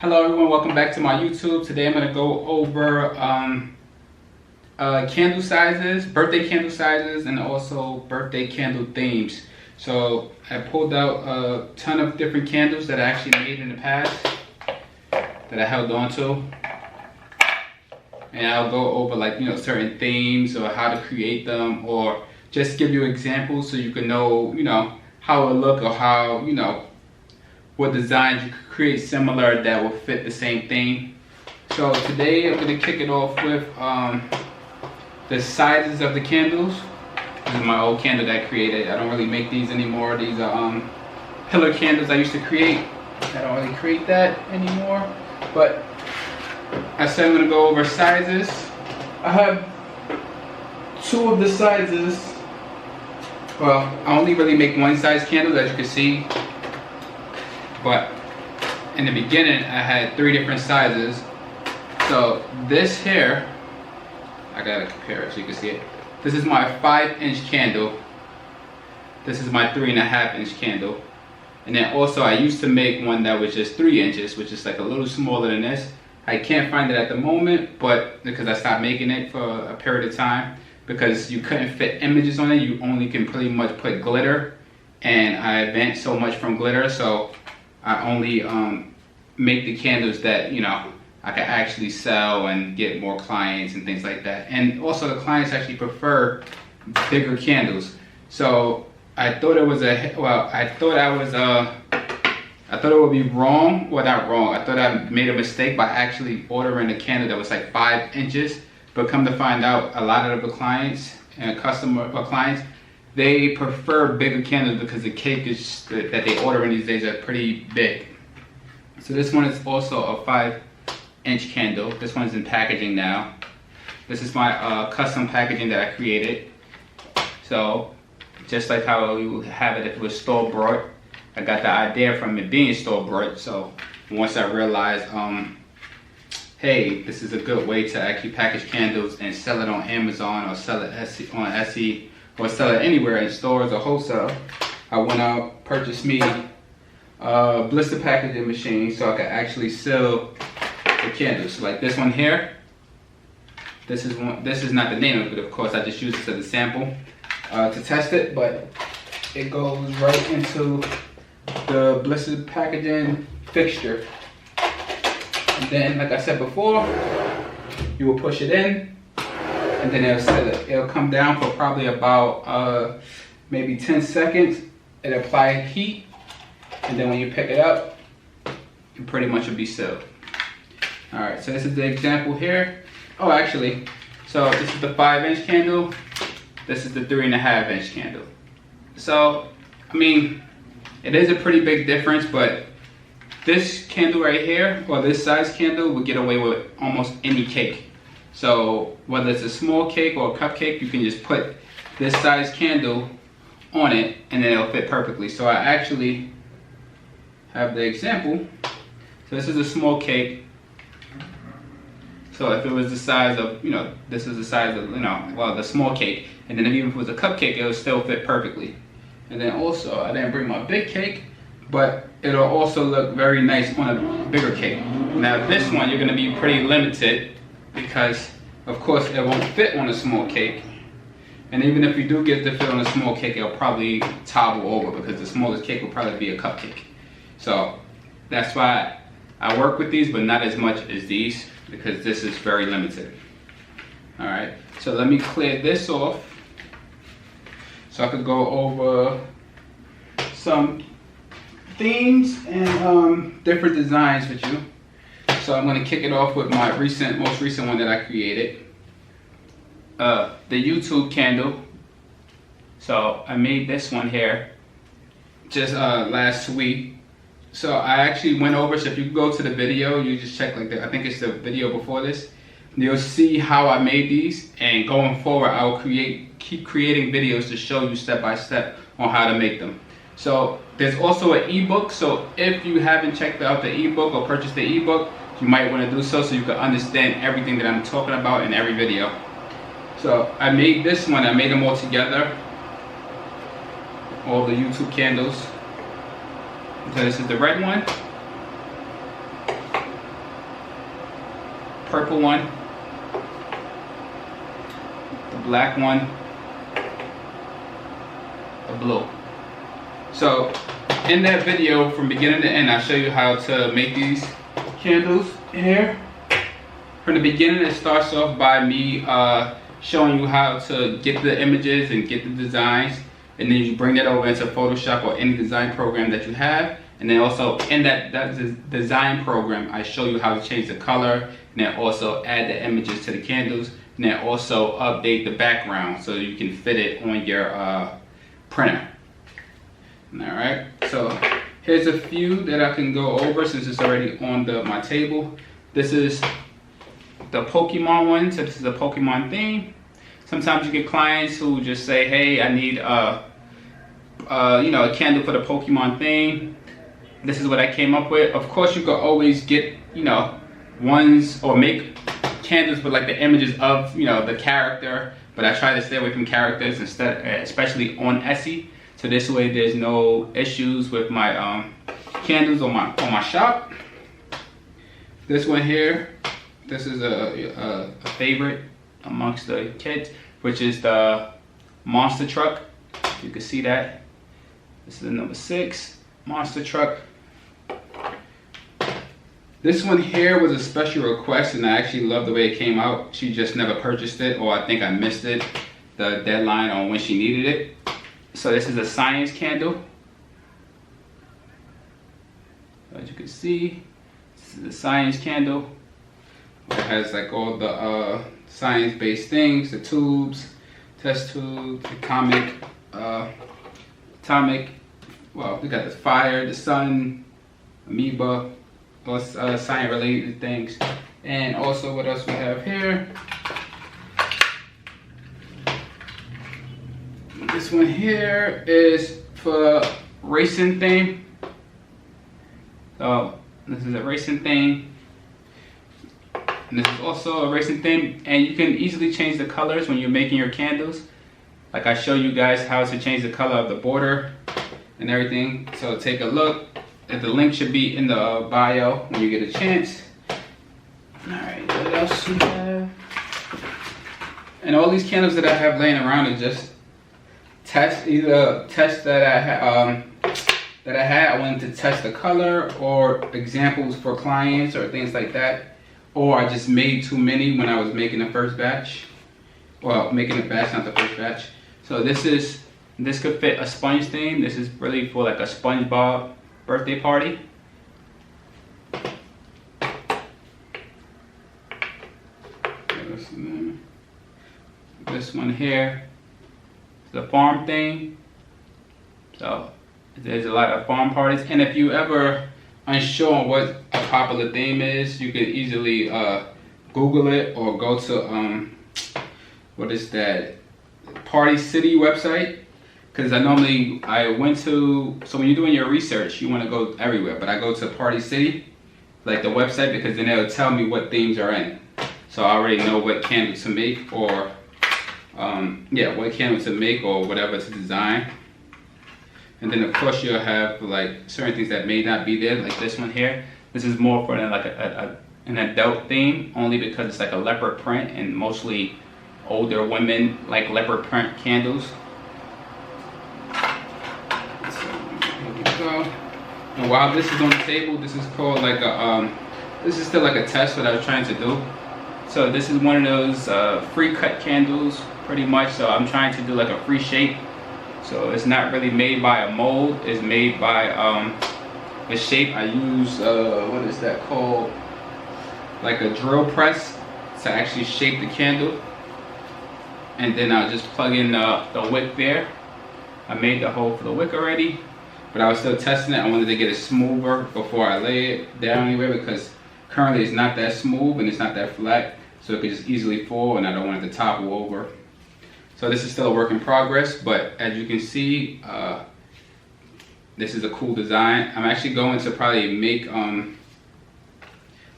Hello everyone, welcome back to my YouTube. Today I'm going to go over candle sizes, birthday candle sizes, and also birthday candle themes. So I pulled out a ton of different candles that I actually made in the past that I held on to. And I'll go over certain themes or how to create them, or just give you examples so you can know, how it look, or how, what designs you could create similar that will fit the same theme. So today I'm going to kick it off with the sizes of the candles. This is my old candle that I created. I don't really make these anymore. These are pillar candles I used to create. I don't really create that anymore. But I said I'm going to go over sizes. I have two of the sizes. Well, I only really make one size candle, as you can see. But in the beginning, I had three different sizes. So this here, I gotta compare it so you can see it. This is my 5-inch candle. This is my 3.5-inch candle. And then also I used to make one that was just 3 inches, which is like a little smaller than this. I can't find it at the moment, but because I stopped making it for a period of time, because you couldn't fit images on it, you only can pretty much put glitter. And I bent so much from glitter, so I only make the candles that, I can actually sell and get more clients and things like that. And also the clients actually prefer bigger candles. So I thought it was I thought it would be wrong. Well, not wrong. I thought I made a mistake by actually ordering a candle that was like 5 inches. But come to find out, a lot of the clients and clients, they prefer bigger candles because the cake is that they order in these days are pretty big. So this one is also a 5-inch candle. This one's in packaging now. This is my custom packaging that I created. So just like how you would have it if it was store bought, I got the idea from it being store bought. So once I realized, hey, this is a good way to actually package candles and sell it on Amazon, or sell it on Etsy, or sell it anywhere in stores or wholesale, I went out, purchased me a blister packaging machine so I could actually seal the candles. So like this one here, this is not the name of it, of course. I just used this as a sample to test it, but it goes right into the blister packaging fixture. And then, like I said before, you will push it in, and then it'll seal it. It'll come down for probably about maybe 10 seconds. It'll apply heat, and then when you pick it up, you pretty much will be sealed. All right, so this is the example here. Oh, actually, so this is the 5-inch candle. This is the 3.5-inch candle. So, I mean, it is a pretty big difference, but this candle right here, or this size candle, would get away with almost any cake. So whether it's a small cake or a cupcake, you can just put this size candle on it and then it'll fit perfectly. So I actually have the example. So this is a small cake. So if it was the size of, this is the size of, the small cake. And then even if it was a cupcake, it would still fit perfectly. And then also, I didn't bring my big cake, but it'll also look very nice on a bigger cake. Now this one, you're gonna be pretty limited because of course it won't fit on a small cake. And even if you do get to fit on a small cake, it'll probably topple over because the smallest cake will probably be a cupcake. So that's why I work with these, but not as much as these, because this is very limited. All right, so let me clear this off so I could go over some themes and different designs with you. So I'm going to kick it off with my most recent one that I created, the YouTube candle. So I made this one here just last week. So I actually went over, so if you go to the video, you just check I think it's the video before this, you'll see how I made these, and going forward I will keep creating videos to show you step by step on how to make them. So there's also an ebook, so if you haven't checked out the ebook or purchased the ebook, you might want to do so you can understand everything that I'm talking about in every video. So I made this one, I made them all together, all the YouTube candles. So this is the red one. purple one, the black one, the blue. So in that video, from beginning to end, I show you how to make these candles in here. From the beginning, it starts off by me showing you how to get the images and get the designs, and then you bring that over into Photoshop or any design program that you have. And then also in that design program, I show you how to change the color, and then also add the images to the candles, and then also update the background so you can fit it on your printer. Alright, so here's a few that I can go over since it's already on my table. This is the Pokemon one, so this is a Pokemon theme. Sometimes you get clients who just say, hey, I need a candle for the Pokemon theme. This is what I came up with. Of course, you could always get, ones or make candles with like the images of, the character, but I try to stay away from characters instead, especially on Etsy. So this way there's no issues with my candles on my shop. This one here, this is a favorite amongst the kids, which is the monster truck. You can see that. This is the number 6 monster truck. This one here was a special request, and I actually love the way it came out. She just never purchased it, or I think I missed it, the deadline on when she needed it. So this is a science candle. As you can see, this is a science candle. It has like all the science-based things, the tubes, test tubes, atomic, well, we got the fire, the sun, amoeba, all science-related things. And also what else we have here? This one here is for racing theme. So this is a racing theme. And this is also a racing theme. And you can easily change the colors when you're making your candles. Like I show you guys how to change the color of the border and everything. So take a look. The link should be in the bio when you get a chance. Alright, what else we have? And all these candles that I have laying around are just tests that I had. I wanted to test the color or examples for clients or things like that. Or I just made too many when I was making the first batch. Well, making the batch, not the first batch. So this could fit a sponge theme. This is really for like a SpongeBob birthday party. This one here is the farm theme. So there's a lot of farm parties, and if you ever unsure on what a popular theme is, you can easily Google it or go to what is that, Party City website. Because I went to, so when you're doing your research, you want to go everywhere, but I go to Party City, like the website, because then it'll tell me what themes are in. So I already know what candle to make, or what candle to make or whatever to design. And then of course you'll have like certain things that may not be there, like this one here. This is more for like an adult theme, only because it's like a leopard print, and mostly older women like leopard print candles. And while this is on the table, this is called like this is still like a test what I was trying to do. So this is one of those free cut candles, pretty much. So I'm trying to do like a free shape. So it's not really made by a mold. It's made by the shape. I use what is that called? Like a drill press to actually shape the candle. And then I'll just plug in the wick there. I made the hole for the wick already. But I was still testing it. I wanted to get it smoother before I lay it down anywhere, because currently it's not that smooth and it's not that flat. So it could just easily fall, and I don't want it to topple over. So this is still a work in progress, but as you can see, this is a cool design. I'm actually going to probably make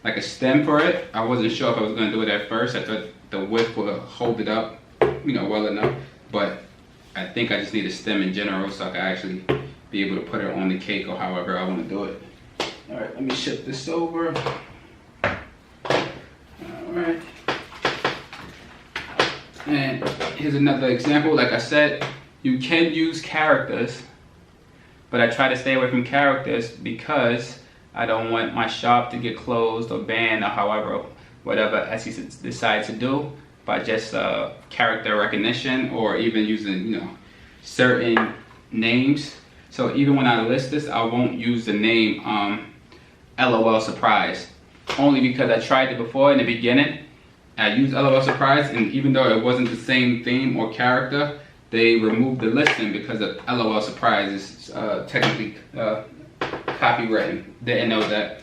like a stem for it. I wasn't sure if I was going to do it at first. I thought the wick would hold it up, well enough. But I think I just need a stem in general, so I can actually be able to put it on the cake or however I want to do it. All right, let me shift this over. All Alright. And here's another example. Like I said, you can use characters, but I try to stay away from characters because I don't want my shop to get closed or banned or however, whatever Etsy decides to do by just character recognition or even using, you know, certain names. So even when I list this, I won't use the name LOL Surprise, only because I tried it before in the beginning. I used LOL Surprise, and even though it wasn't the same theme or character, they removed the listing because of LOL Surprise is technically copywritten. Didn't know that.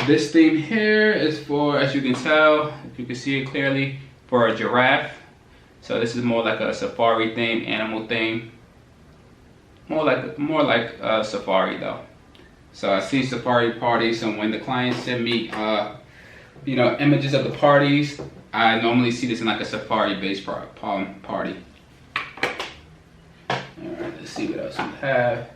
This theme here is for, as you can tell, if you can see it clearly, for a giraffe. So this is more like a safari theme, animal theme. More like a safari though. So I see safari parties, and when the clients send me you know, images of the parties, I normally see this in like a safari-based party. Alright, let's see what else we have.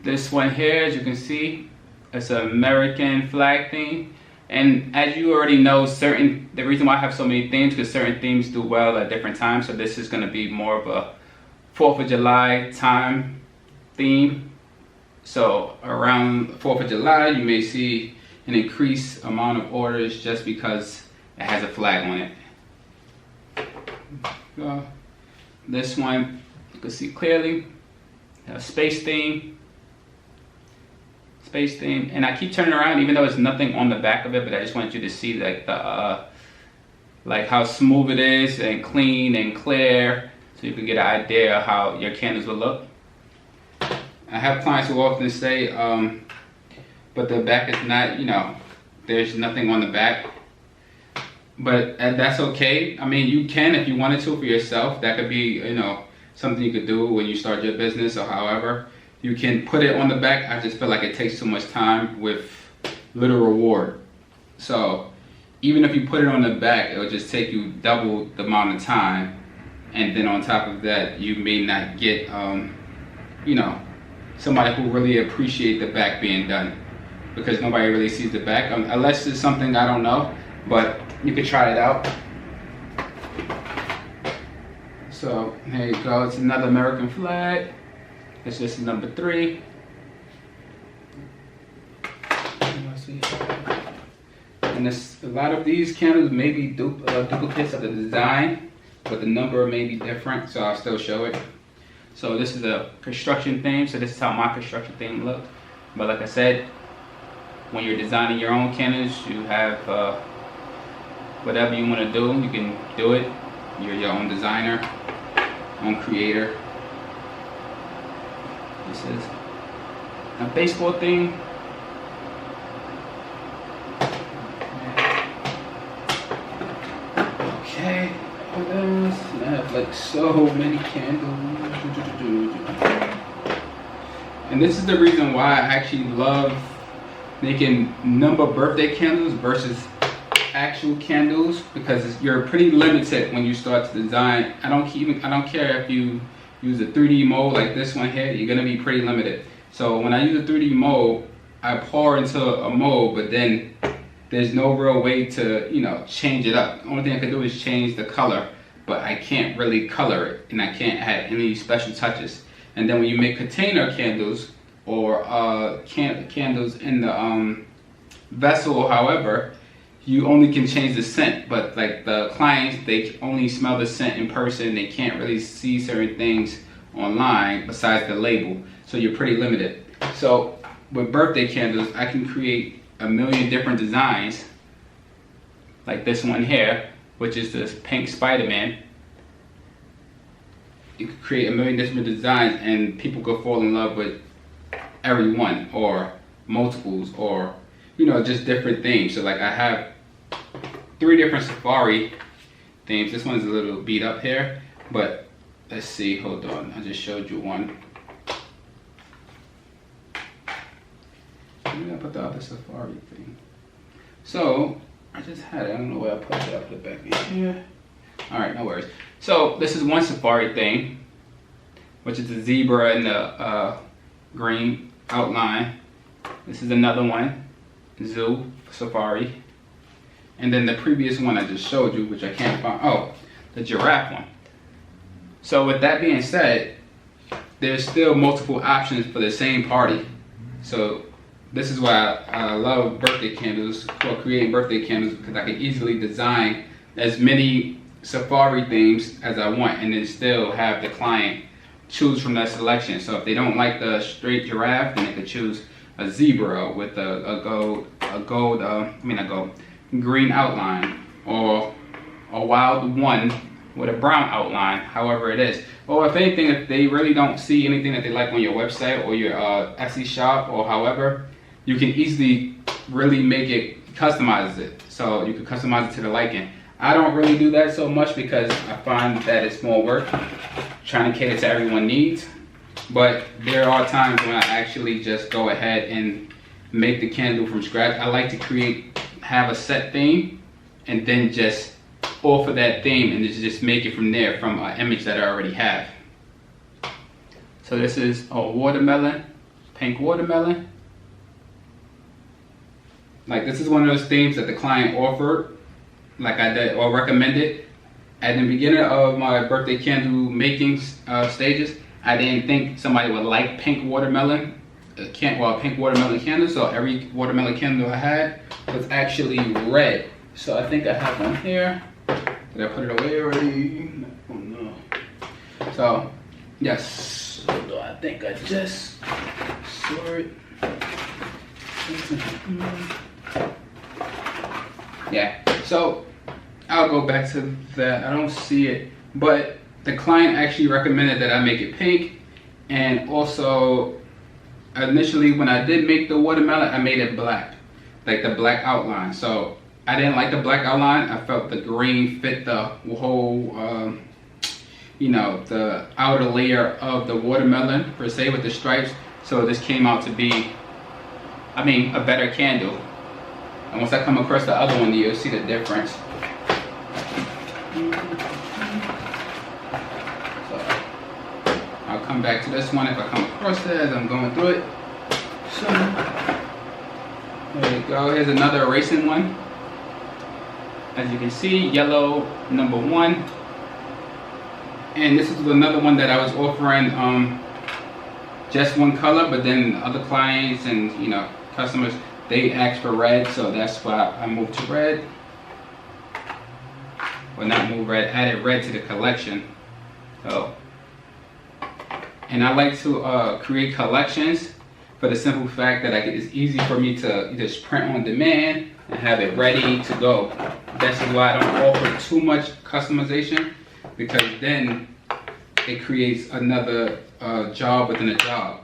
This one here, as you can see, it's an American flag theme. And as you already know, the reason why I have so many themes, because certain themes do well at different times. So this is going to be more of a 4th of July time theme. So around 4th of July, you may see an increased amount of orders just because it has a flag on it. This one, you can see clearly, a space theme. And I keep turning around even though there's nothing on the back of it, but I just want you to see like the like how smooth it is and clean and clear, so you can get an idea of how your candles will look. I have clients who often say, but the back is not, you know, there's nothing on the back. But that's okay. I mean, you can, if you wanted to for yourself, that could be, you know, something you could do when you start your business or however. You can put it on the back. I just feel like it takes too much time with little reward. So even if you put it on the back, it'll just take you double the amount of time. And then on top of that, you may not get, you know, somebody who really appreciate the back being done, because nobody really sees the back unless it's something I don't know, but you could try it out. So here you go, it's another American flag. It's just number 3. And a lot of these candles may be duplicates of the design, but the number may be different, so I'll still show it. So this is a construction theme, so this is how my construction theme looks. But like I said, when you're designing your own candles, you have whatever you want to do, you can do it. You're your own designer, own creator. This is a baseball theme. Okay, what else? I have like so many candles. And this is the reason why I actually love making number birthday candles versus actual candles, because you're pretty limited when you start to design. I don't care if you use a 3D mold like this one here, you're gonna be pretty limited. So when I use a 3D mold, I pour into a mold, but then there's no real way to, you know, change it up. The only thing I can do is change the color, but I can't really color it, and I can't add any special touches. And then when you make container candles or candles in the vessel or however, you only can change the scent, but like the clients, they only smell the scent in person. They can't really see certain things online besides the label, so you're pretty limited. So with birthday candles, I can create a million different designs, like this one here, which is this pink Spider-Man. You could create a million different designs and people could fall in love with every one, or multiples, or, you know, just different themes. So like I have 3 different safari themes. This one's a little beat up here, but let's see, hold on, I just showed you one. Maybe I put the other safari thing. So I just had it, I don't know where I put it, I'll put it back in here. Alright, no worries. So this is one safari thing, which is the zebra and the green outline. This is another one. zoo safari. And then the previous one I just showed you, which I can't find, oh, the giraffe one. So with that being said, there's still multiple options for the same party. So this is why I love birthday candles, or creating birthday candles, because I can easily design as many safari themes as I want and then still have the client choose from that selection. So if they don't like the straight giraffe, then they could choose a zebra with green outline, or a wild one with a brown outline, however it is. Or if anything, if they really don't see anything that they like on your website or your Etsy shop or however, you can easily really make it, customize it. So you can customize it to the liking. I don't really do that so much because I find that it's more work trying to cater to everyone's needs. But there are times when I actually just go ahead and make the candle from scratch. I like to have a set theme and then just offer that theme and just make it from there, from an image that I already have. So this is a watermelon, pink watermelon. Like, this is one of those themes that the client offered, like I did, or recommended. At the beginning of my birthday candle making stages, I didn't think somebody would like pink watermelon, pink watermelon candle. So every watermelon candle I had was actually red. So I think I have one here. Did I put it away already? Oh no. So yes, I think I just saw it. Yeah, so I'll go back to that. I don't see it, but the client actually recommended that I make it pink. And also, initially when I did make the watermelon, I made it black, like the black outline. So I didn't like the black outline. I felt the green fit the whole, the outer layer of the watermelon per se with the stripes. So this came out to be, a better candle. And once I come across the other one, you'll see the difference. So I'll come back to this one if I come across it as I'm going through it. So there you go. Here's another erasing one. As you can see, yellow number 1. And this is another one that I was offering just one color, but then other clients and customers, they asked for red, so that's why I moved to red. Well, not move red, added red to the collection. So, and I like to create collections for the simple fact that it's easy for me to just print on demand and have it ready to go. This is why I don't offer too much customization, because then it creates another job within a job,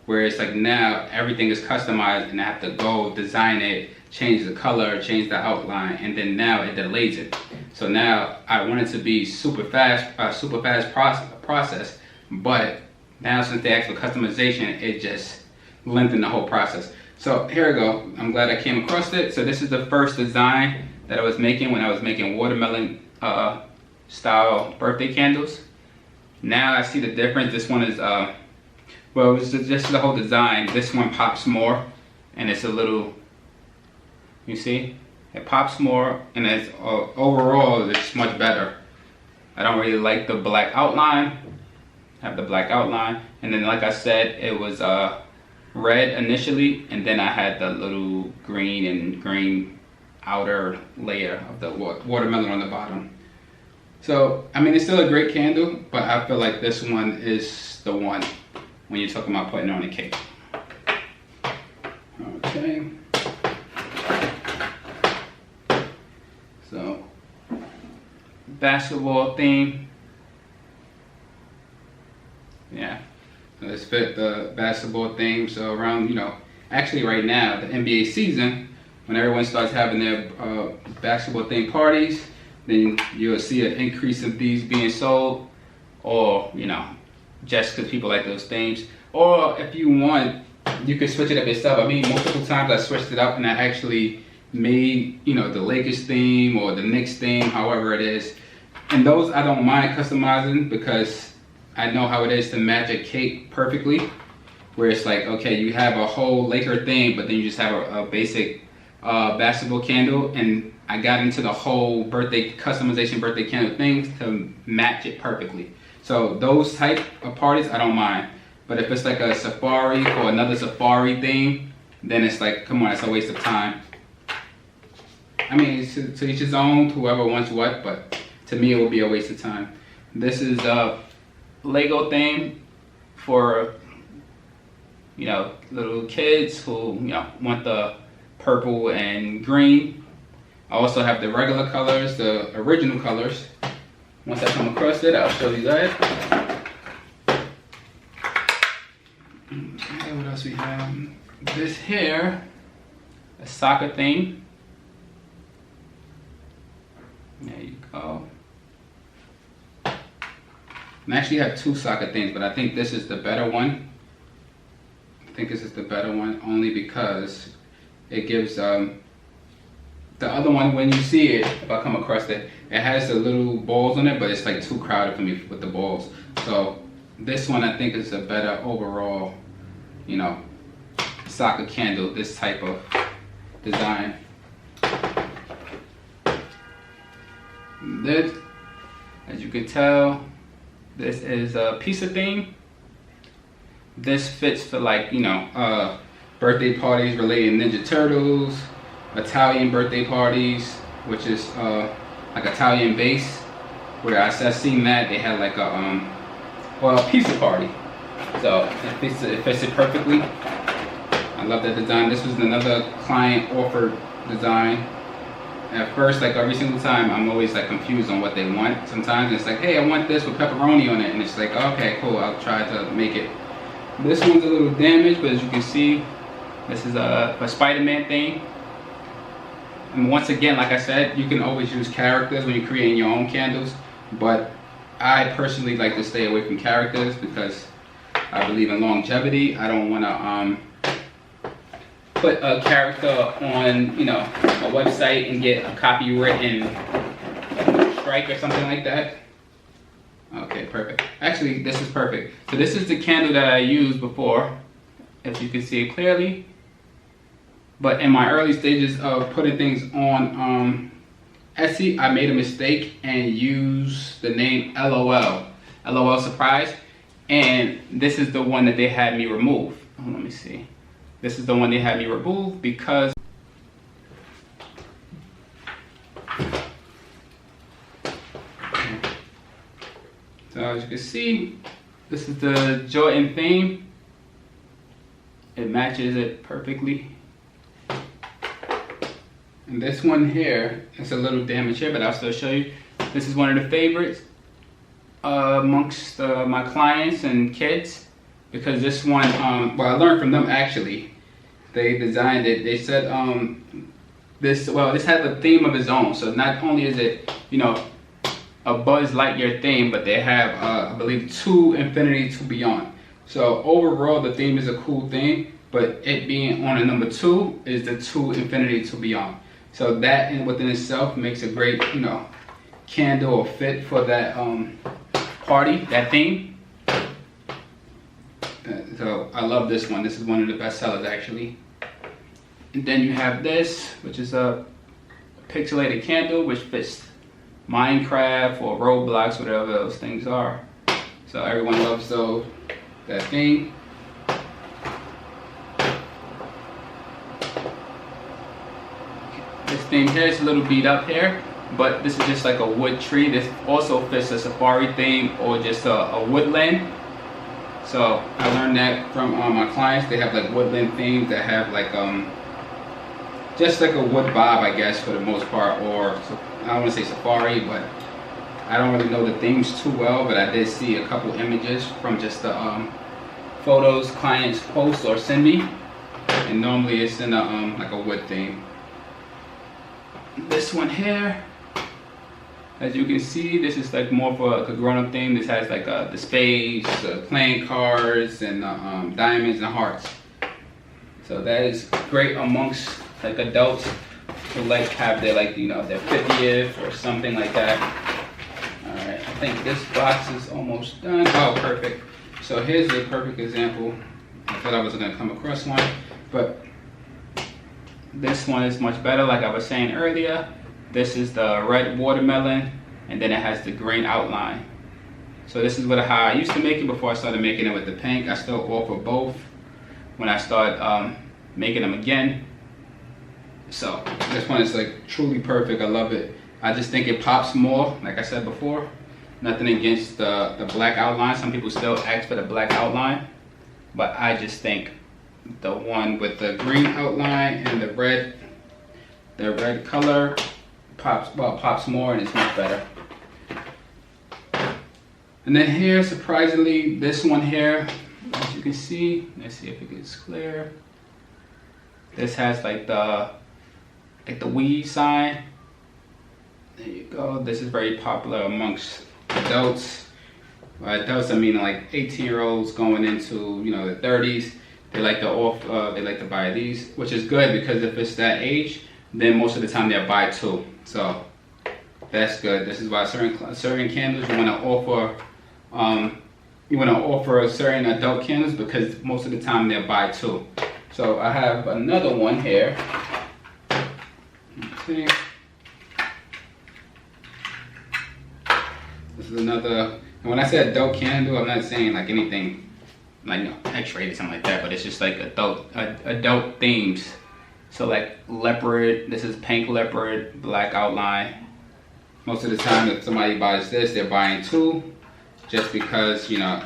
where it's like now everything is customized and I have to go design it, change the color, change the outline, and then now it delays it. So now I want it to be super fast process, but now since they asked for customization, it just lengthened the whole process. So here we go. I'm glad I came across it. So this is the first design that I was making when I was making watermelon style birthday candles. Now I see the difference. This one is well, it's just the whole design. This one pops more, and it's a little, you see, it pops more, and it's overall it's much better. I don't really like the black outline. I have the black outline, and then like I said, it was red initially, and then I had the little green outer layer of the watermelon on the bottom. So it's still a great candle, but I feel like this one is the one when you're talking about putting it on a cake. Okay. So, basketball theme. Yeah. So let's fit the basketball theme. So around, actually right now, the NBA season, when everyone starts having their basketball themed parties, then you'll see an increase of these being sold, or just because people like those themes. Or if you want, you can switch it up yourself. Multiple times I switched it up and I actually made the Lakers theme or the Knicks theme, however it is. And those I don't mind customizing, because I know how it is to match a cake perfectly, where it's like, okay, you have a whole Laker theme, but then you just have a basic basketball candle, and I got into the whole birthday customization birthday candle things to match it perfectly. So those type of parties I don't mind, but if it's like a safari or another safari theme, then it's like, come on, it's a waste of time. I mean, it's to each his own, whoever wants what, but to me it will be a waste of time. This is a Lego thing for, you know, little kids who, you know, want the purple and green. I also have the regular colors, the original colors. Once I come across it, I'll show you that. Okay, what else we have? This here, a soccer thing. There you go. I actually have two soccer things, but I think this is the better one. I think this is the better one only because it gives the other one, when you see it, if I come across it, it has the little balls on it, but it's like too crowded for me with the balls. So this one I think is a better overall, you know, soccer candle, this type of design. This, as you can tell, this is a pizza theme. This fits for, like, you know, birthday parties relating Ninja Turtles, Italian birthday parties, which is like Italian base, where I've seen that they had like a well, a pizza party. So it fits it perfectly. I love that design. This was another client offered design. At first, like every single time, I'm always like confused on what they want. Sometimes it's like, hey, I want this with pepperoni on it, and it's like, okay, cool, I'll try to make it. This one's a little damaged, but as you can see, this is a Spider-Man thing. And once again, like I said, you can always use characters when you're creating your own candles, but I personally like to stay away from characters because I believe in longevity. I don't want to put a character on, you know, a website and get a copywritten strike or something like that. Okay, perfect. Actually, this is perfect. So this is the candle that I used before, if you can see it clearly. But in my early stages of putting things on Etsy, I made a mistake and used the name LOL Surprise. And this is the one that they had me remove. Oh, let me see. This is the one they had me remove because so as you can see, this is the Jordan theme. It matches it perfectly. And this one here, it's a little damaged here, but I'll still show you. This is one of the favorites amongst my clients and kids, because this one, well, I learned from them actually. They designed it. They said this has a theme of its own. So not only is it, you know, a Buzz Lightyear theme, but they have, I believe, 2 Infinity to Beyond. So overall, the theme is a cool thing, but it being on a number 2 is the 2 Infinity to Beyond. So that in within itself makes a great, you know, candle or fit for that party, that theme. So I love this one. This is one of the best sellers actually. And then you have this, which is a pixelated candle, which fits Minecraft or Roblox, whatever those things are. So everyone loves that thing. This thing here is a little beat up here, but this is just like a wood tree. This also fits a safari theme or just a woodland. So I learned that from my clients. They have like woodland themes that have like just like a wood vibe, I guess, for the most part, or I don't want to say safari, but I don't really know the themes too well, but I did see a couple images from just the photos clients post or send me, and normally it's in a like a wood theme. This one here, as you can see, this is like more of a grown-up theme. This has like the spades, playing cards, and diamonds and hearts. So that is great amongst like adults who like have their, like, you know, their 50th or something like that. All right, I think this box is almost done. Oh, perfect. So here's a perfect example. I thought I wasn't gonna come across one, but This one is much better, like I was saying earlier. This is the red watermelon, and then it has the green outline. So this is how I used to make it before I started making it with the pink. I still offer both when I start making them again. So this one is like truly perfect. I love it. I just think it pops more, like I said before. Nothing against the black outline. Some people still ask for the black outline, but I just think the one with the green outline and the red color pops more, and it's much better. And then here, surprisingly, this one here, as you can see, let's see if it gets clear. This has like the weed sign. There you go. This is very popular amongst adults. By adults, I mean like 18-year-olds going into, you know, the 30s. They like to buy these, which is good because if it's that age, then most of the time they'll buy two. So that's good. This is why certain candles you want to offer certain adult candles, because most of the time they'll buy two. So I have another one here. Okay. This is another, and when I say adult candle, I'm not saying like anything like, you know, X-rated or something like that, but it's just like adult themes. So like leopard, this is pink leopard, black outline. Most of the time if somebody buys this, they're buying two, just because, you know,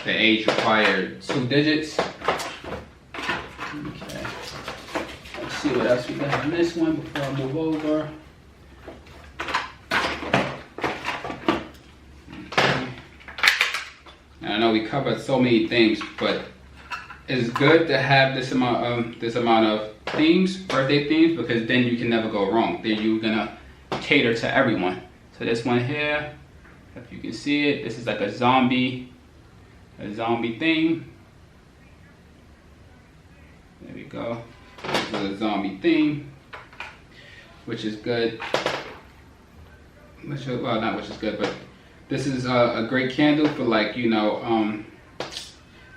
the age required 2 digits. Okay. Let's see what else we got on this one before I move over. I know we covered so many things, but it's good to have this amount of themes, birthday themes, because then you can never go wrong. Then you're gonna cater to everyone. So this one here, if you can see it, this is like a zombie theme. There we go. This is a zombie theme, which is good. Well, not which is good, but this is a great candle for, like, you know,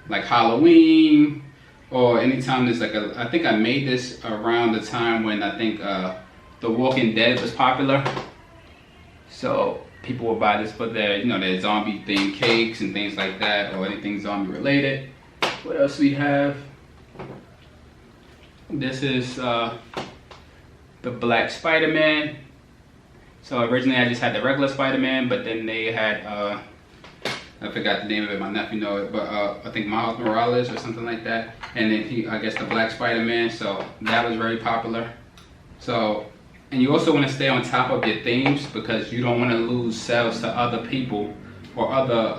like Halloween, or anytime there's like I think I made this around the time when I think The Walking Dead was popular. So people will buy this for their, you know, their zombie themed cakes and things like that, or anything zombie related. What else we have? This is the Black Spider-Man. So originally I just had the regular Spider-Man, but then they had, I forgot the name of it, my nephew knows it, but I think Miles Morales or something like that. And then I guess the Black Spider-Man, so that was very popular. So, and you also want to stay on top of your themes, because you don't want to lose sales to other people or other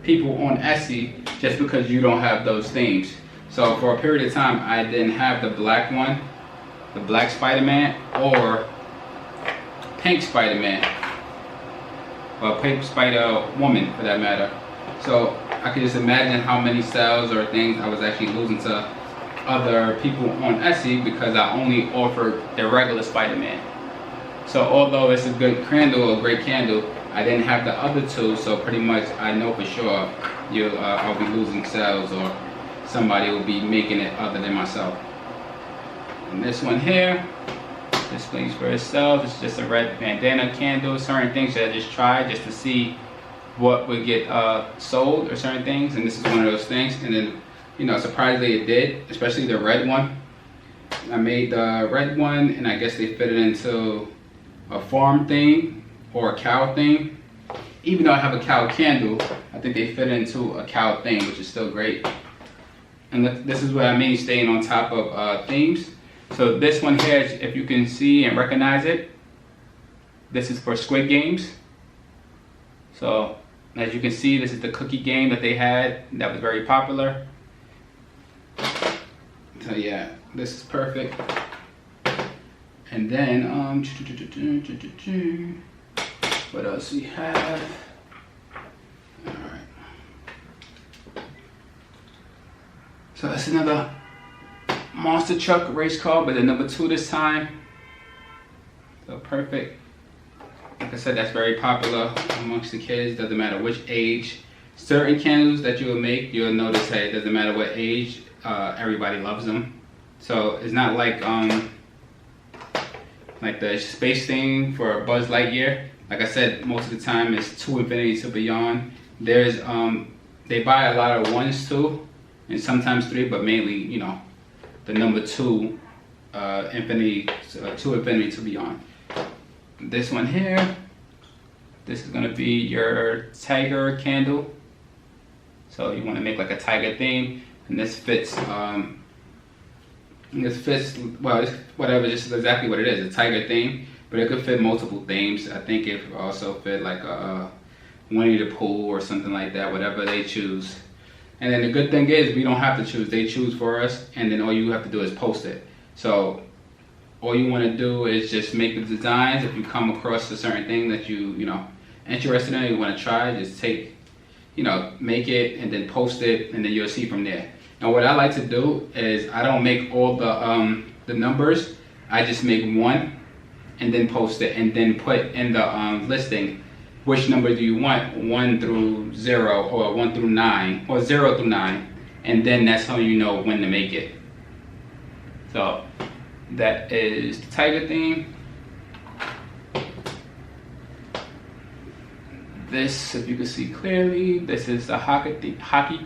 people on Etsy just because you don't have those themes. So for a period of time, I didn't have the black one, the Black Spider-Man, or Pink Spider-Man, or Pink Spider-Woman for that matter. So I can just imagine how many sales or things I was actually losing to other people on Etsy because I only offered the regular Spider-Man. So although it's a good candle, a great candle, I didn't have the other two, so pretty much I know for sure I'll be losing sales, or somebody will be making it other than myself. And this one here, this speaks for itself. It's just a red bandana candle. Certain things that I just tried just to see what would get sold, or certain things, and this is one of those things. And then, you know, surprisingly it did, especially the red one. I made the red one, and I guess they fit it into a farm thing or a cow thing. Even though I have a cow candle, I think they fit into a cow thing, which is still great. And this is what I mean, staying on top of themes. So this one here, if you can see and recognize it, this is for Squid Games. So as you can see, this is the cookie game that they had that was very popular. So yeah, this is perfect. And then what else we have? All right. So that's another monster truck race car, but the number 2 this time. So perfect. Like I said, that's very popular amongst the kids. Doesn't matter which age. Certain candles that you will make, you'll notice that it doesn't matter what age, everybody loves them. So it's not like the space thing for Buzz Lightyear. Like I said, most of the time it's to infinity to beyond. There's they buy a lot of 1s too, and sometimes 3, but mainly, you know, the number 2, infinity to infinity to beyond. This one here, this is gonna be your tiger candle. So you want to make like a tiger theme, and this fits. Well, it's whatever, just exactly what it is, a tiger theme, but it could fit multiple themes. I think it could also fit like a Winnie the Pooh or something like that, whatever they choose. And then the good thing is we don't have to choose, they choose for us, and then all you have to do is post it. So all you want to do is just make the designs. If you come across a certain thing that you know, interested in, you want to try, just take, you know, make it and then post it, and then you'll see from there. And what I like to do is I don't make all the numbers. I just make one and then post it, and then put in the listing which number do you want, 1 through 0 or 1 through 9 or 0 through 9, and then that's how you know when to make it. So that is the tiger theme. This, if you can see clearly, this is the hockey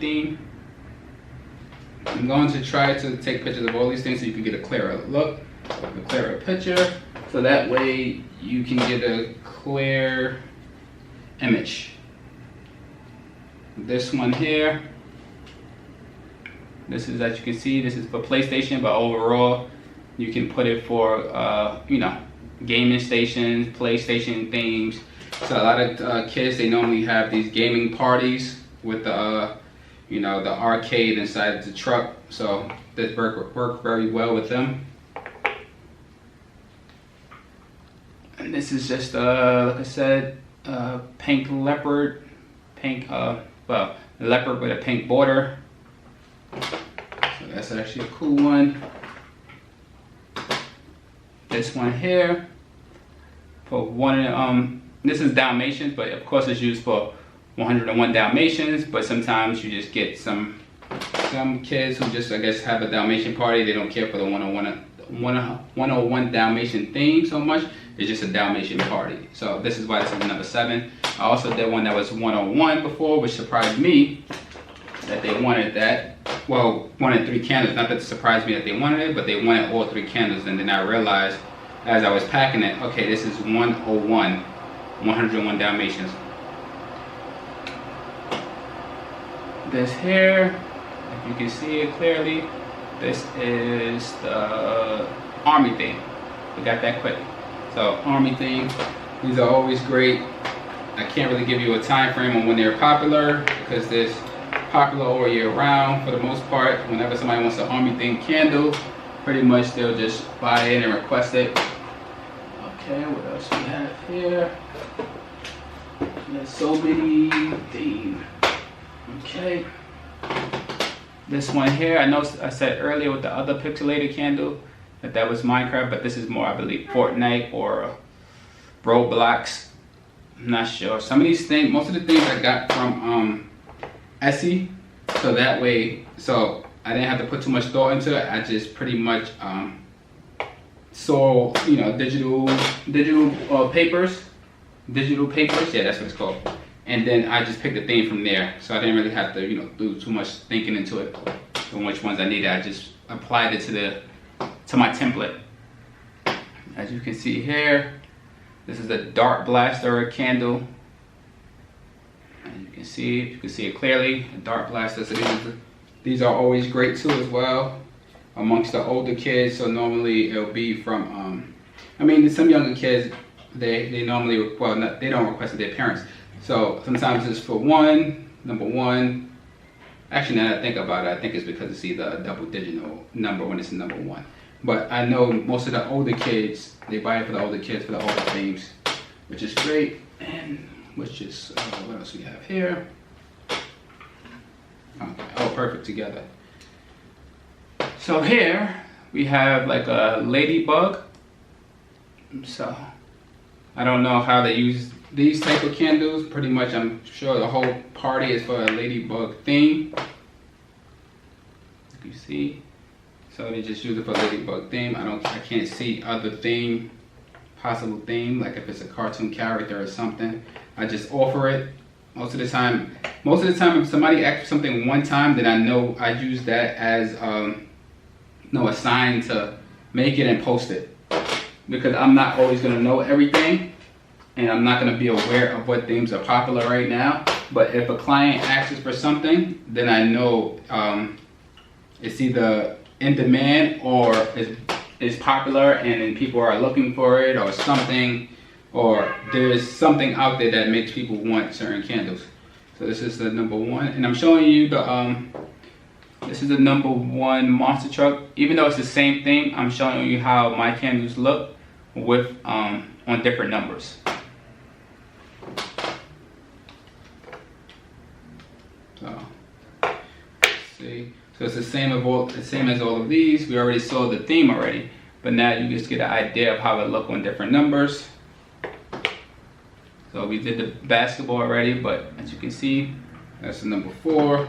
theme. I'm going to try to take pictures of all these things so you can get a clearer look, a clearer picture, so that way you can get a clear image. This one here, this is, as you can see, this is for PlayStation, but overall you can put it for you know, gaming stations, PlayStation themes. So a lot of kids, they normally have these gaming parties with the you know, the arcade inside the truck, so this work very well with them. And this is just like I said, pink leopard, well, leopard with a pink border. So that's actually a cool one. This one here, for one, this is Dalmatians, but of course it's used for 101 Dalmatians, but sometimes you just get some kids who just, I guess, have a Dalmatian party. They don't care for the 101 Dalmatian theme so much. It's just a Dalmatian party. So this is why this is number 7. I also did one that was 101 before, which surprised me that they wanted that. Well, wanted 3 candles. Not that it surprised me that they wanted it, but they wanted all 3 candles. And then I realized as I was packing it, okay, this is 101 Dalmatians. This here, if you can see it clearly, this is the army theme. We got that quick. So army theme, these are always great. I can't really give you a time frame on when they're popular, because they're popular all year round for the most part. Whenever somebody wants an army themed candle, pretty much they'll just buy it and request it. Okay, what else we have here? There's so many themes. Okay, this one here, I know I said earlier with the other pixelated candle that was Minecraft, but this is more, I believe, Fortnite or Roblox. I'm not sure. Some of these things, most of the things I got from Etsy, so that way, so I didn't have to put too much thought into it. I just pretty much saw, you know, digital papers, yeah, that's what it's called. And then I just picked a theme from there. So I didn't really have to, you know, do too much thinking into it on which ones I needed. I just applied it to my template. As you can see here, this is a Dart Blaster candle. As you can see, if you can see it clearly, a Dart Blaster. So these are always great too as well amongst the older kids. So normally it'll be from, I mean, some younger kids, they normally, well, they don't request it, their parents. So sometimes it's for number 1. Actually, now that I think about it, I think it's because it's either a double digit number when it's number 1. But I know most of the older kids, they buy it for the older kids, for the older themes, which is great. And which is, what else we have here? Okay, oh, perfect, together. So here we have like a ladybug. So I don't know how they use these type of candles. Pretty much I'm sure the whole party is for a ladybug theme. You see, So they just use it for ladybug theme. I can't see other theme, possible theme, like if it's a cartoon character or something. I just offer it. Most of the time if somebody asks for something one time, then I know I use that as a sign to make it and post it. Because I'm not always gonna know everything, and I'm not gonna be aware of what themes are popular right now. But if a client asks for something, then I know it's either in demand or is popular and then people are looking for it or something, or there's something out there that makes people want certain candles. So this is the number one, and I'm showing you the this is the number one monster truck. Even though it's the same thing, I'm showing you how my candles look with on different numbers. So see, so it's the same as all of these. We already saw the theme already, but now you just get an idea of how it look on different numbers. So we did the basketball already, but as you can see, that's the number 4.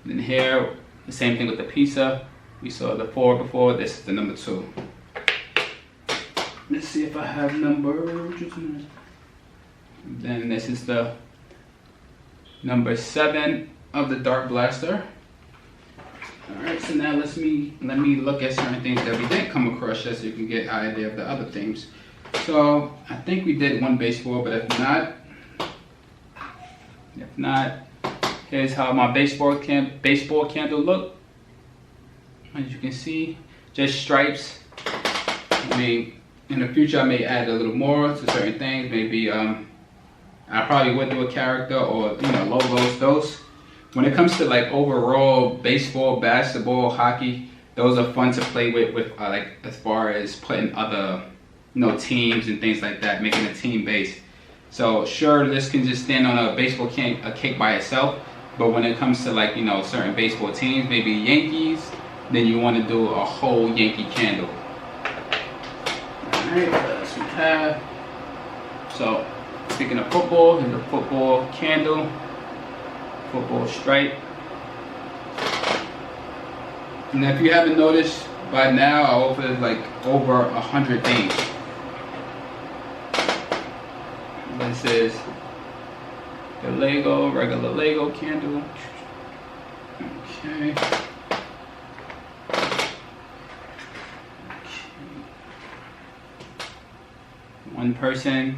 Then here, the same thing with the pizza. We saw the 4 before. This is the number 2. Let's see if I have numbers. Then this is the number 7 of the Dark Blaster. Alright, so now let me look at certain things that we didn't come across just so you can get an idea of the other themes. So I think we did one baseball, but if not, here's how my baseball candle look. As you can see, just stripes. I mean, in the future I may add a little more to certain things. Maybe I probably would do a character or logos. Those, when it comes to like overall baseball, basketball, hockey, those are fun to play with like as far as putting other teams and things like that, making a team base. So sure, this can just stand on a baseball cake by itself, but when it comes to like certain baseball teams, maybe Yankees, then you want to do a whole Yankee candle. Alright, what else we have? So speaking of football, here's a football candle, football stripe. And if you haven't noticed by now, I offer like over 100 themes. This is the regular Lego candle. Okay. One person,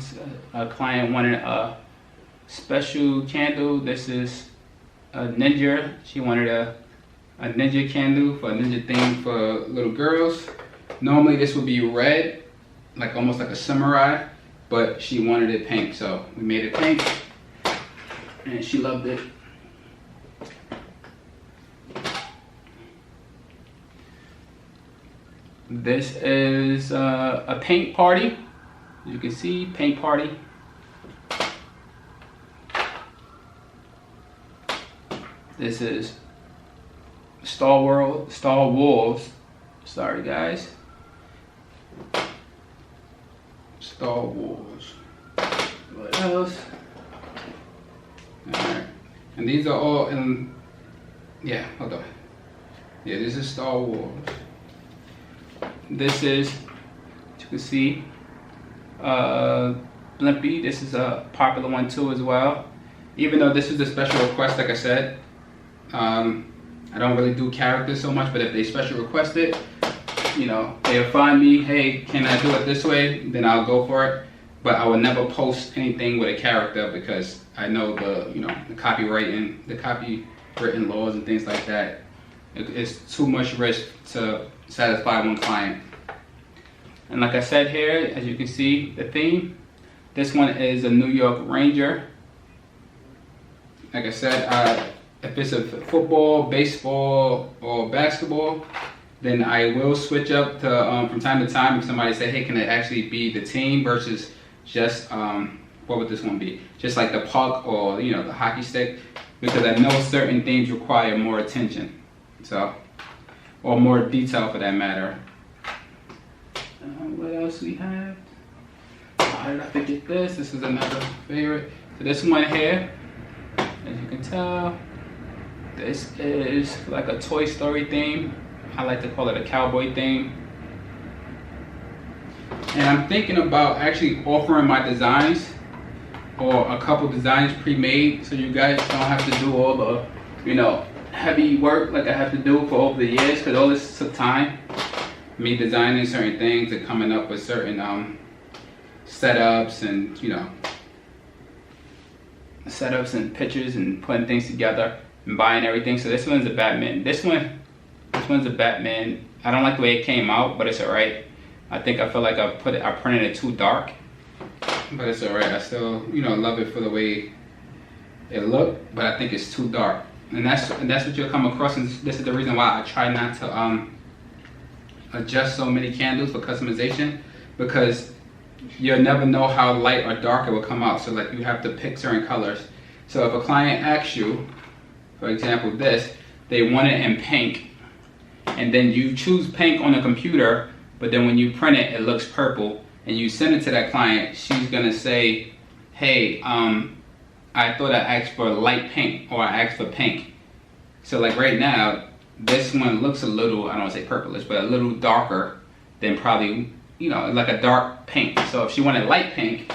a client wanted a special candle. This is a ninja. She wanted a ninja candle for a ninja theme for little girls. Normally this would be red, like almost like a samurai, but she wanted it pink, so we made it pink, and she loved it. This is a paint party. As you can see, paint party. This is Star Wars. Sorry guys. Star Wars. What else? Alright. And these are all in, yeah, hold on. Yeah, this is Star Wars. This is, as you can see, Blimpy. This is a popular one too as well. Even though this is a special request, like I said, I don't really do characters so much, but if they special request it, they'll find me, hey, can I do it this way? Then I'll go for it. But I would never post anything with a character because I know the copywritten laws and things like that. It's too much risk to satisfy one client. And like I said here, as you can see, the theme, this one is a New York Ranger. Like I said, if it's a football, baseball, or basketball, then I will switch up to from time to time if somebody say, hey, can it actually be the team versus just what would this one be? Just like the puck or the hockey stick, because I know certain things require more attention, so, or more detail for that matter. What else we have? How did I forget this? This is another favorite. So this one here, as you can tell, this is like a Toy Story theme. I like to call it a cowboy theme. And I'm thinking about actually offering my designs or a couple designs pre-made, so you guys don't have to do all the, you know, heavy work like I have to do for over the years, because all this took time. Me designing certain things and coming up with certain setups and, you know, setups and pictures and putting things together and buying everything. So this one's a Batman. This one's a Batman. I don't like the way it came out, but it's alright. I feel like I printed it too dark, but it's alright. I still, you know, love it for the way it looked, but I think it's too dark. And that's what you'll come across, and this is the reason why I try not to adjust so many candles for customization, because you'll never know how light or dark it will come out. So like you have to pick certain colors. So if a client asks you, for example this, they want it in pink, and then you choose pink on the computer, but then when you print it, it looks purple, and you send it to that client, she's gonna say, hey, I thought I asked for light pink, or I asked for pink. So like right now, this one looks a little, I don't want to say purplish, but a little darker than probably, you know, like a dark pink. So if she wanted light pink,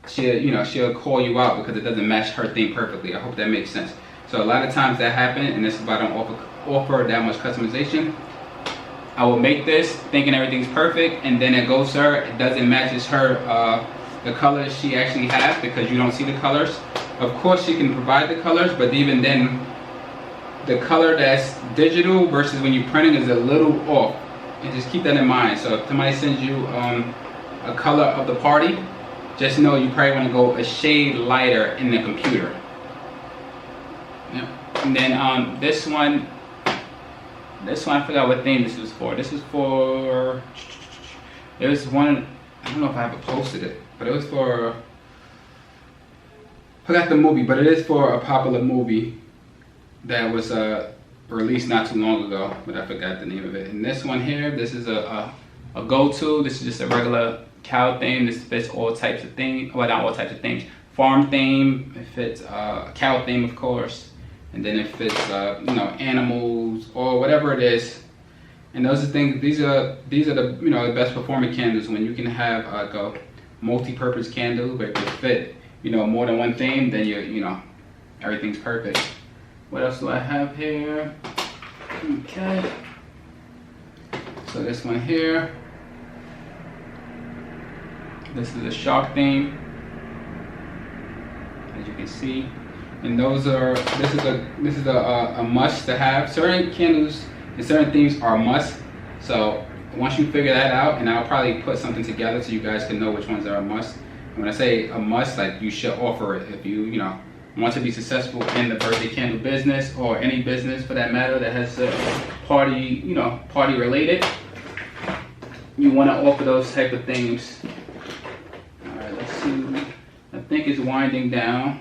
she'll call you out because it doesn't match her theme perfectly. I hope that makes sense. So a lot of times that happens, and this is why I don't offer that much customization. I will make this thinking everything's perfect, and then it goes to her, it doesn't matches her the colors she actually has, because you don't see the colors. Of course she can provide the colors, but even then the color that's digital versus when you print it is a little off, and just keep that in mind. So if somebody sends you a color of the party, just know you probably want to go a shade lighter in the computer. Yep. And then this one I forgot what theme this was for. This was for, it was one, I don't know if I ever posted it, but it was for, I forgot the movie, but it is for a popular movie that was released not too long ago, but I forgot the name of it. And this one here, this is a go-to. This is just a regular cow theme. This fits all types of themes. Well, not all types of themes. Farm theme, it fits cow theme, of course. And then it fits, you know, animals or whatever it is. And those are things. These are the, you know, the best performing candles, when you can have like a multi-purpose candle, but if it fit, you know, more than one theme, then you know, everything's perfect. What else do I have here? Okay. So this one here. This is a shark theme, as you can see. And those are, this is a must to have. Certain candles and certain themes are a must. So once you figure that out, and I'll probably put something together so you guys can know which ones are a must. And when I say a must, like you should offer it if you know, want to be successful in the birthday candle business, or any business for that matter that has a party, you know, party related. You want to offer those type of things. All right, let's see. I think it's winding down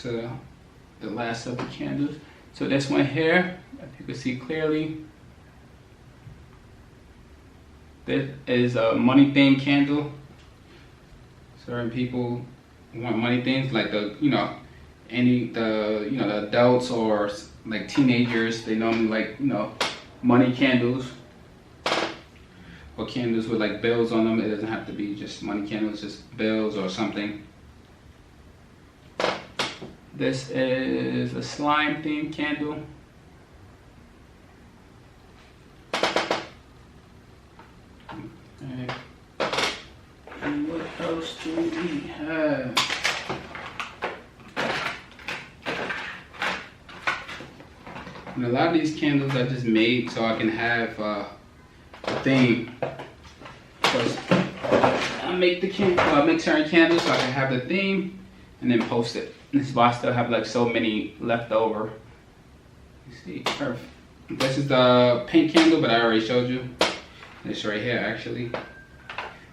to the last of the candles. So this one here, if you can see clearly, this is a money theme candle. Certain people want money themes, like the, you know, the adults or like teenagers, they normally like, you know, money candles, or candles with like bills on them. It doesn't have to be just money candles, just bills or something. This is a slime themed candle. Okay. And what else do we have? And a lot of these candles I just made so I can have a theme. First, I make certain candles so I can have the theme and then post it. This is why I still have like so many left over. You see, perfect. This is the pink candle, but I already showed you. It's right here actually.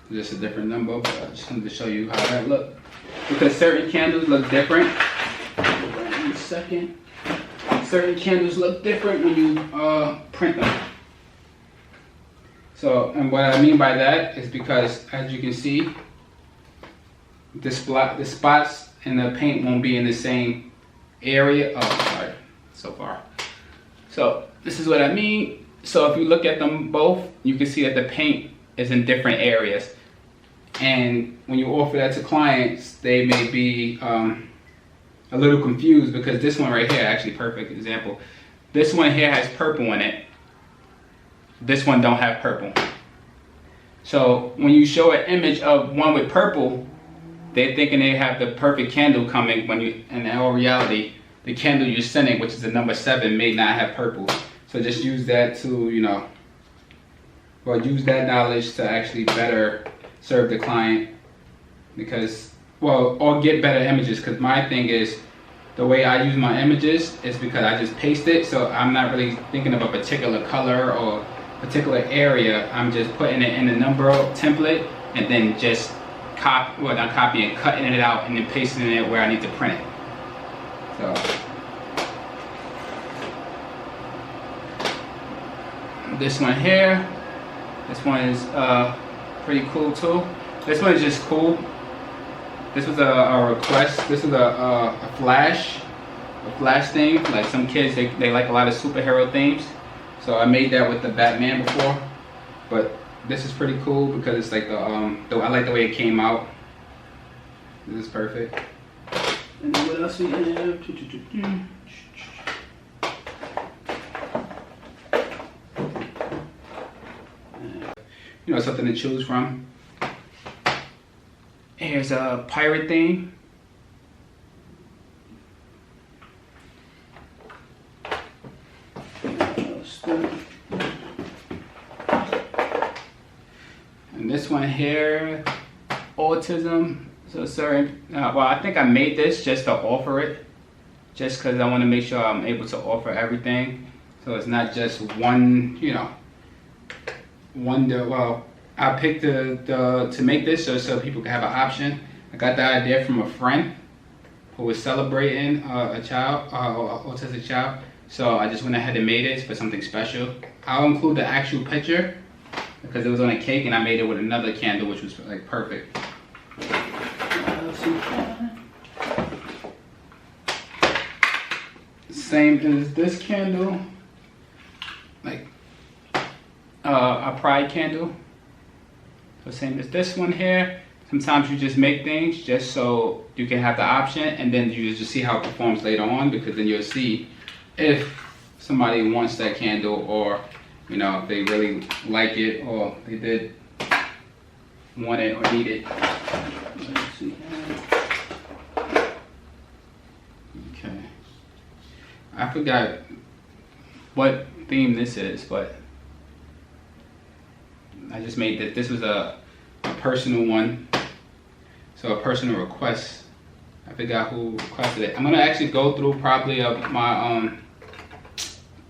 Just a different number, but I just wanted to show you how that look. Because certain candles look different. Wait a second. Certain candles look different when you print them. So, and what I mean by that is because, as you can see, the spots and the paint won't be in the same area. Oh, sorry, so far. So this is what I mean. So if you look at them both, you can see that the paint is in different areas. And when you offer that to clients, they may be a little confused, because this one right here, actually perfect example. This one here has purple in it. This one don't have purple. So when you show an image of one with purple, they're thinking they have the perfect candle coming, when you, in all reality, the candle you're sending, which is the number 7, may not have purple. So just use that to, you know, or use that knowledge to actually better serve the client, because, well, or get better images. Because my thing is, the way I use my images is because I just paste it, so I'm not really thinking of a particular color or particular area. I'm just putting it in the number template and then just cutting it out and then pasting it where I need to print it. So this one here, this one is pretty cool too. This one is just cool. This was a request. This is a flash thing. Like some kids, they like a lot of superhero themes. So I made that with the Batman before. But this is pretty cool because it's like I like the way it came out. This is perfect. And then what else we have? You know, something to choose from. Here's a pirate theme. And this one here, autism. So certain, well, I think I made this just to offer it, just because I want to make sure I'm able to offer everything. So it's not just one, you know, well, I picked to make this so people can have an option. I got the idea from a friend who was celebrating a child, autistic child. So I just went ahead and made it for something special. I'll include the actual picture because it was on a cake and I made it with another candle, which was like perfect. Same as this candle, like a pride candle. So same as this one here. Sometimes you just make things just so you can have the option, and then you just see how it performs later on, because then you'll see if somebody wants that candle, or you know, if they really like it, or they did want it or need it. Let's see. Okay. I forgot what theme this is, but I just made that. This was a personal one, so a personal request. I forgot who requested it. I'm gonna actually go through probably my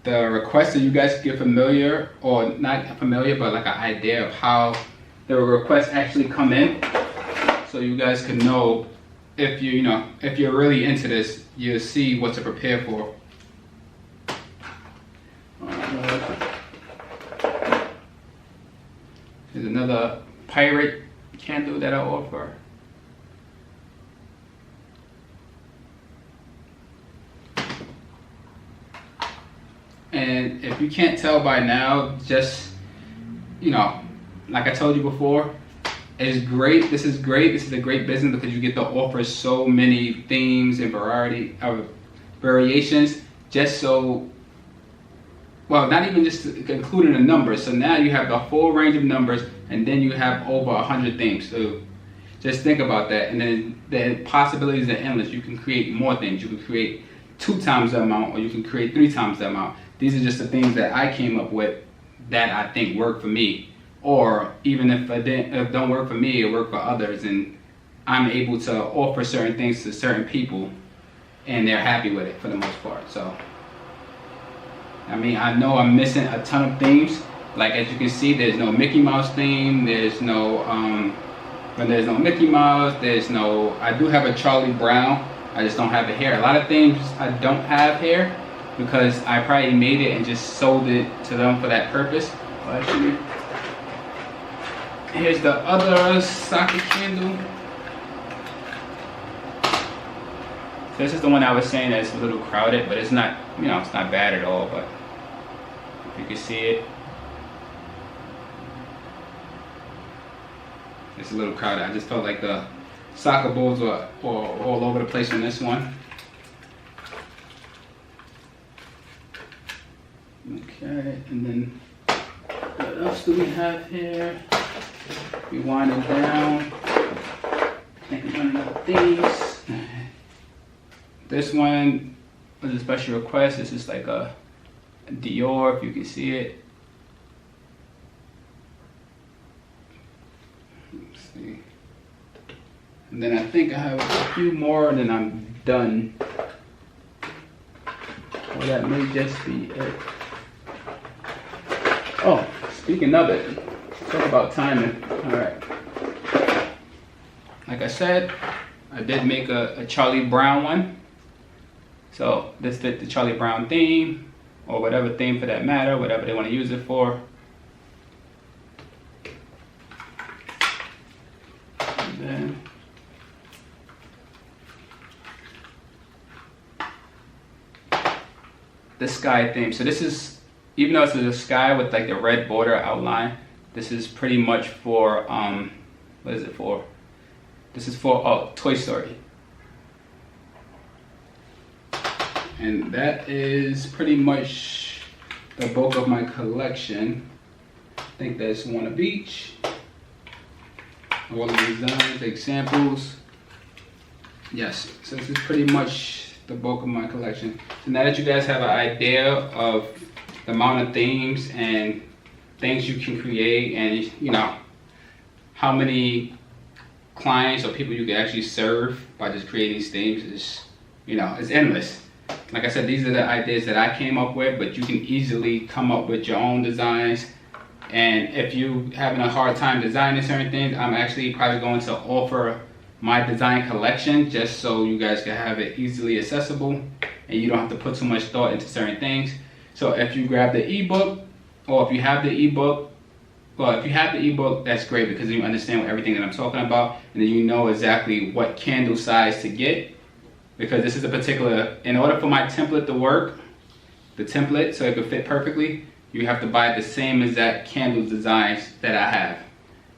the requests that you guys can get familiar, or not familiar, but like an idea of how the requests actually come in, so you guys can know if you know if you're really into this, you'll see what to prepare for. Here's another pirate candle that I offer. And if you can't tell by now, just, you know, like I told you before, it's great. This is great. This is a great business because you get to offer so many themes and variety of variations, just so, well, not even just including the numbers. So now you have the full range of numbers, and then you have over 100 themes. So just think about that. And then the possibilities are endless. You can create more things. You can create 2 times the amount, or you can create 3 times the amount. These are just the things that I came up with that I think work for me. Or even if it don't work for me, it work for others, and I'm able to offer certain things to certain people, and they're happy with it for the most part. So, I mean, I know I'm missing a ton of themes. Like as you can see, there's no Mickey Mouse theme. There's no, when there's no Mickey Mouse, there's no. I do have a Charlie Brown. I just don't have the hair. A lot of things I don't have hair because I probably made it and just sold it to them for that purpose. Well, actually, here's the other socket candle. This is the one I was saying that's a little crowded, but it's not, you know, it's not bad at all. But You can see it. It's a little crowded. I just felt like the soccer balls were all over the place on this one. Okay, and then what else do we have here? We wind it down. And one of the things. This one was a special request. This is like a Dior, if you can see it. Let's see. And then I think I have a few more, and then I'm done. Well, that may just be it. Oh, speaking of it, talk about timing. All right. Like I said, I did make a Charlie Brown one. So this fit the Charlie Brown theme, or whatever theme for that matter, whatever they want to use it for. And then the sky theme. So this is, even though it's a sky with like the red border outline, this is pretty much for, what is it for? This is for Toy Story. And that is pretty much the bulk of my collection. I think that's one of each. All the designs, examples. Yes, so this is pretty much the bulk of my collection. So now that you guys have an idea of the amount of themes and things you can create, and you know how many clients or people you can actually serve by just creating these themes, is, you know, it's endless. Like I said, these are the ideas that I came up with, but you can easily come up with your own designs. And if you're having a hard time designing certain things, I'm actually probably going to offer my design collection just so you guys can have it easily accessible and you don't have to put too much thought into certain things. So if you grab the ebook, or if you have the ebook, well, if you have the ebook, that's great, because you understand everything that I'm talking about, and then you know exactly what candle size to get. Because this is a particular, in order for my template to work, the template, so it could fit perfectly, you have to buy the same exact candle designs that I have.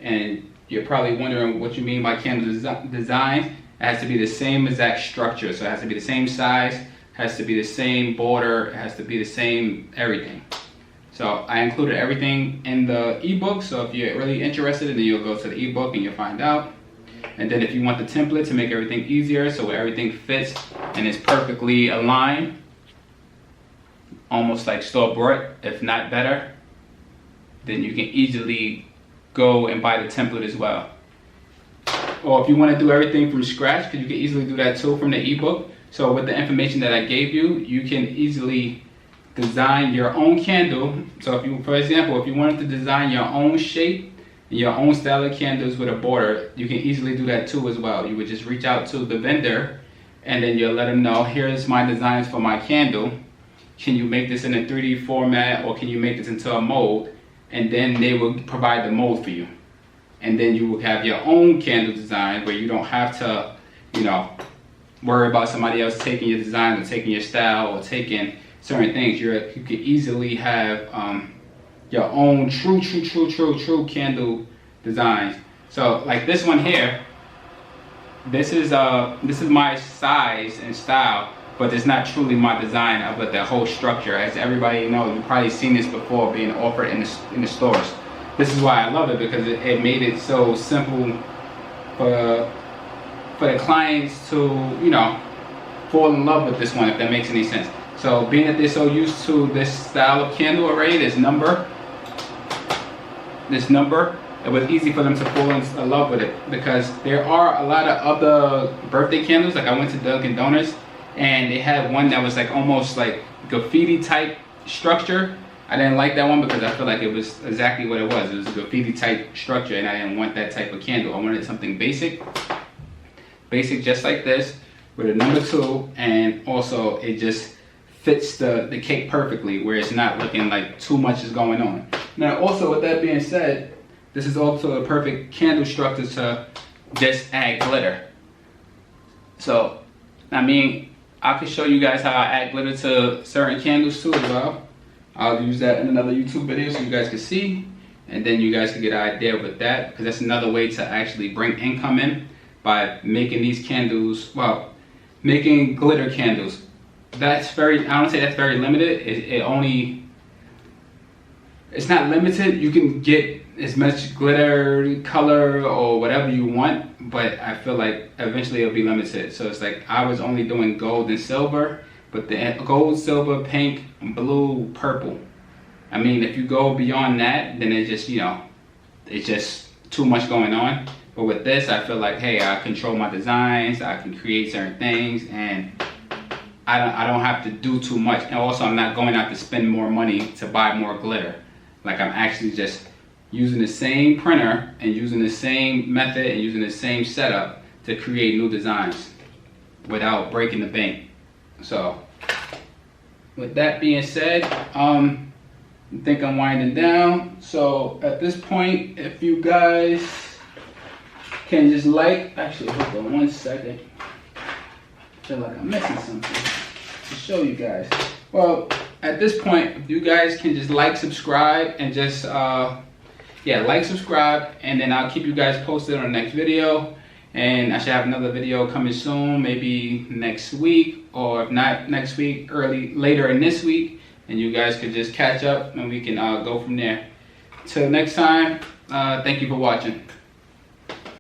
And you're probably wondering what you mean by candle designs. It has to be the same exact structure. So it has to be the same size, has to be the same border, it has to be the same everything. So I included everything in the ebook. So if you're really interested, then you'll go to the ebook and you'll find out. And then if you want the template to make everything easier, so where everything fits and is perfectly aligned, almost like store-bought, if not better, then you can easily go and buy the template as well. Or if you want to do everything from scratch, because you can easily do that too from the ebook. So with the information that I gave you, you can easily design your own candle. So if you, for example, if you wanted to design your own shape, your own style of candles with a border, you can easily do that too as well. You would just reach out to the vendor and then you'll let them know, here's my designs for my candle. Can you make this in a 3D format, or can you make this into a mold? And then they will provide the mold for you. And then you will have your own candle design where you don't have to, you know, worry about somebody else taking your design or taking your style or taking certain things. You could easily have your own true candle designs. So like this one here, this is my size and style, but it's not truly my design of the whole structure. As everybody knows, you've probably seen this before being offered in the stores. This is why I love it, because it made it so simple for the clients to, you know, fall in love with this one, if that makes any sense. So being that they're so used to this style of candle already, this number, it was easy for them to fall in love with it, because there are a lot of other birthday candles. Like I went to Dunkin' Donuts and they had one that was like almost like graffiti type structure. I didn't like that one because I feel like it was exactly what it was. It was a graffiti type structure and I didn't want that type of candle. I wanted something basic just like this with a number 2, and also it just fits the cake perfectly where it's not looking like too much is going on. Now also, with that being said, this is also a perfect candle structure to just add glitter. So, I mean, I can show you guys how I add glitter to certain candles too as well. I'll use that in another YouTube video so you guys can see, and then you guys can get an idea with that, because that's another way to actually bring income in by making these candles, well, making glitter candles. That's very, I don't say that's very limited. It's not limited. You can get as much glitter, color, or whatever you want, but I feel like eventually it'll be limited. So it's like I was only doing gold and silver, but the gold, silver, pink, blue, purple. I mean, if you go beyond that, then it's just, you know, it's just too much going on. But with this, I feel like, hey, I control my designs, I can create certain things, and I don't have to do too much. And also, I'm not going out to spend more money to buy more glitter. Like, I'm actually just using the same printer and using the same method and using the same setup to create new designs without breaking the bank. So, with that being said, I think I'm winding down. So, at this point, if you guys can just like, actually, hold on one second. I feel like I'm missing something to show you guys. Well, at this point, if you guys can just like, subscribe, and just like, subscribe, and then I'll keep you guys posted on the next video. And I should have another video coming soon, maybe next week, or if not next week, later in this week, and you guys could just catch up and we can go from there. Till next time, thank you for watching.